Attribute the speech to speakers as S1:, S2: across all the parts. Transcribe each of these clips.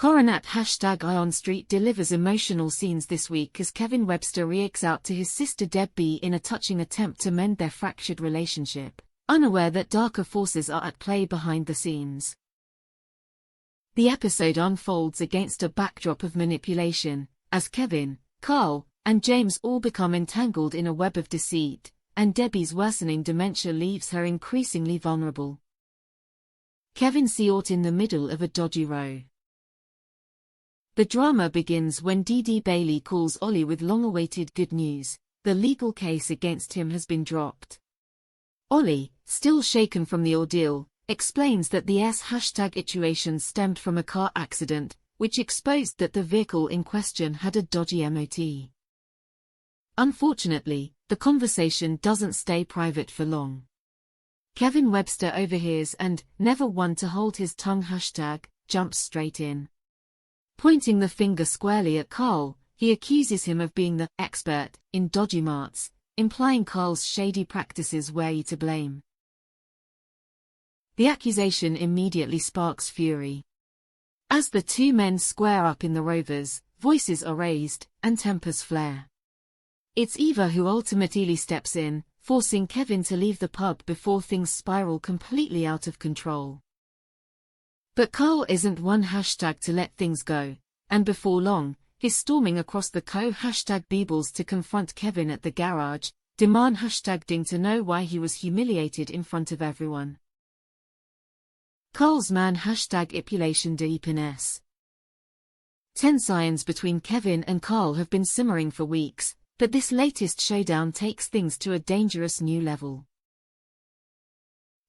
S1: Coronation Street delivers emotional scenes this week as Kevin Webster reacts out to his sister Debbie in a touching attempt to mend their fractured relationship, unaware that darker forces are at play behind the scenes. The episode unfolds against a backdrop of manipulation, as Kevin, Carl, and James all become entangled in a web of deceit, and Debbie's worsening dementia leaves her increasingly vulnerable. Kevin caught in the middle of a dodgy row. The drama begins when Dee Dee Bailey calls Ollie with long-awaited good news: the legal case against him has been dropped. Ollie, still shaken from the ordeal, explains that the situation stemmed from a car accident, which exposed that the vehicle in question had a dodgy MOT. Unfortunately, the conversation doesn't stay private for long. Kevin Webster overhears and, never one to hold his tongue, jumps straight in. Pointing the finger squarely at Carl, he accuses him of being the expert in dodgy marts, implying Carl's shady practices were he to blame. The accusation immediately sparks fury. As the two men square up in the Rovers, voices are raised, and tempers flare. It's Eva who ultimately steps in, forcing Kevin to leave the pub before things spiral completely out of control. But Carl isn't one to let things go, and before long, he's storming across the Beebles to confront Kevin at the garage, demand ding to know why he was humiliated in front of everyone. Carl's man ipulation deepness. Tensions between Kevin and Carl have been simmering for weeks, but this latest showdown takes things to a dangerous new level.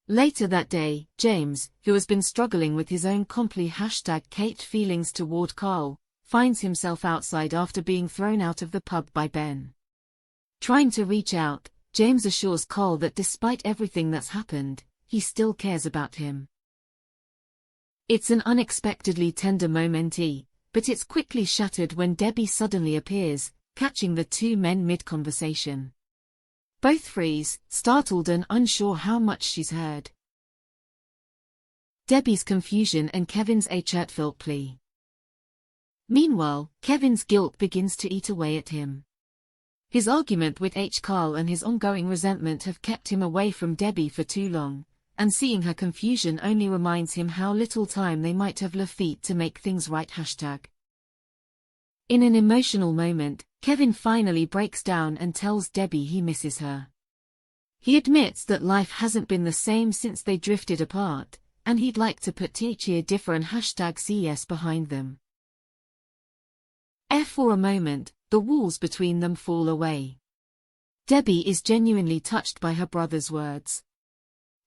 S1: Later that day, James, who has been struggling with his own Kate feelings toward Carl, finds himself outside after being thrown out of the pub by Ben. Trying to reach out, James assures Carl that despite everything that's happened, he still cares about him. It's an unexpectedly tender moment, but it's quickly shattered when Debbie suddenly appears, catching the two men mid-conversation. Both freeze, startled and unsure how much she's heard. Debbie's confusion and Kevin's heartfelt plea. Meanwhile, Kevin's guilt begins to eat away at him. His argument with Carl and his ongoing resentment have kept him away from Debbie for too long, and seeing her confusion only reminds him how little time they might have left to make things right. In an emotional moment, Kevin finally breaks down and tells Debbie he misses her. He admits that life hasn't been the same since they drifted apart, and he'd like to put different #CS behind them. For a moment, the walls between them fall away. Debbie is genuinely touched by her brother's words.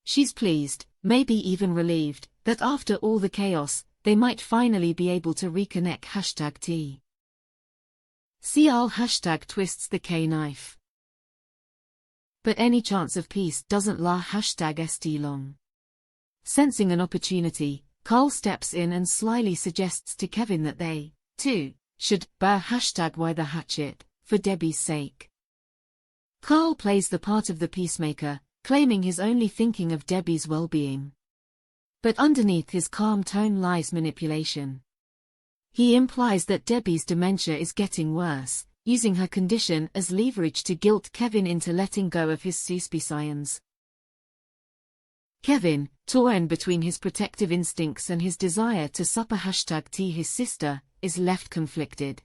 S1: She's pleased, maybe even relieved, that after all the chaos, they might finally be able to reconnect. T. CL twists the K-knife. But any chance of peace doesn't last st long. Sensing an opportunity, Carl steps in and slyly suggests to Kevin that they, too, should bear why the hatchet, for Debbie's sake. Carl plays the part of the peacemaker, claiming he's only thinking of Debbie's well-being. But underneath his calm tone lies manipulation. He implies that Debbie's dementia is getting worse, using her condition as leverage to guilt Kevin into letting go of his suspicions. Kevin, torn between his protective instincts and his desire to supper #T his sister, is left conflicted.